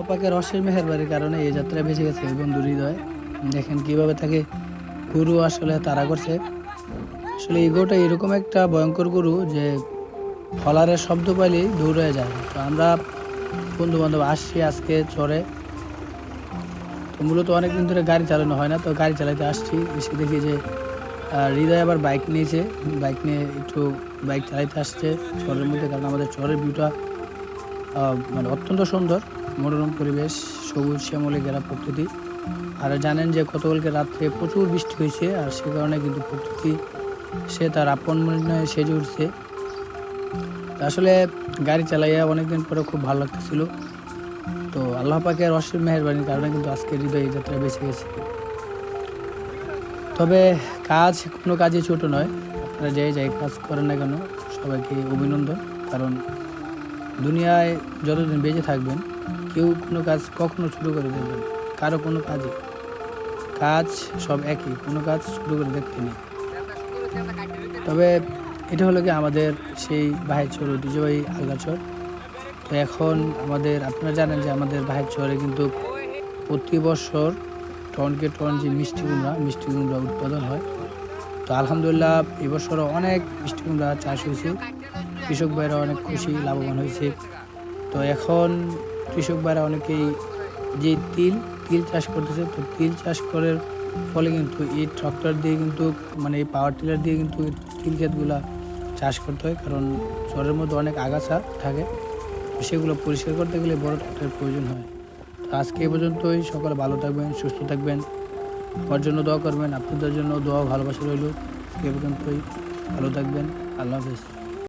আল্লাহ পাকের অশেষ মেহেরবাড়ির কারণে এই যাত্রা বেঁচে গেছে এই বন্ধুর হৃদয়। দেখেন কিভাবে তাকে গরু আসলে তাড়া করছে। আসলে এই গরুটা এরকম একটা ভয়ঙ্কর গরু যে ফলারের শব্দ পাইলেই দৌড়ে যায়। তো আমরা বন্ধু বান্ধব আসছি আজকে চরে। তো মূলত অনেকদিন ধরে গাড়ি চালানো হয় না, তো গাড়ি চালাতে আসছি। এসে দেখি যে হৃদয় আবার বাইক নিয়েছে, বাইক নিয়ে একটু বাইক চালাইতে আসছে চরের মধ্যে। কারণ আমাদের চরের ভিউটা মানে অত্যন্ত সুন্দর, মনোরম পরিবেশ, সবুজ শ্যামলে ঘেরা প্রকৃতি। আর জানেন যে গতকালকে রাত্রে প্রচুর বৃষ্টি হয়েছে, আর সে কারণে কিন্তু প্রকৃতি সে তার আপন মনে সেজে উঠছে। আসলে গাড়ি চালাইয়া অনেকদিন পরে খুব ভালো লাগতেছিল। তো আল্লাহ পাকের অসীম মেহেরবানির কারণে কিন্তু আজকে হৃদয় যাত্রা বেঁচে গেছে। তবে কাজ কোনো কাজই ছোট নয়। আপনারা যাই কাজ করেন না কেন, সবাইকে অভিনন্দন। কারণ দুনিয়ায় যতদিন বেঁচে থাকবেন, কেউ কোনো কাজ কখনো ছোটো করে দেখবেন। কারো কোনো কাজ সব একই, কোনো কাজ ছোটো করে দেখতে নেই। তবে এটা হলো কি আমাদের সেই বাহির চর, ঐতিহ্যবাহী আলগাচর। তো এখন আপনারা জানেন যে আমাদের বাহির চরে কিন্তু প্রতি বছর টনকে টন যে মিষ্টি কুমড়া উৎপাদন হয়। তো আলহামদুলিল্লাহ এবছরও অনেক মিষ্টি কুমড়া চাষ হয়েছে। কৃষক ভাইরা অনেক খুশি, লাভবান হয়েছে। তো এখন কৃষক ভাইরা অনেকেই যে তিল চাষ করতেছে, তো তিল চাষ করার ফলে কিন্তু এই ট্রাক্টর দিয়ে কিন্তু মানে এই পাওয়ার টিলার দিয়ে কিন্তু তিল ক্ষেতগুলা চাষ করতে হয়। কারণ চরের মধ্যে অনেক আগাছা থাকে, সেগুলো পরিষ্কার করতে গেলে বড় ট্রাক্টরের প্রয়োজন হয়। তো আজকে এই পর্যন্তই। সকলে ভালো থাকবেন, সুস্থ থাকবেন, আমার জন্য দোয়া করবেন, আপনাদের জন্য দোয়া ভালোবাসা রইল। আজকে এই পর্যন্তই, ভালো থাকবেন, আল্লাহ হাফেজ।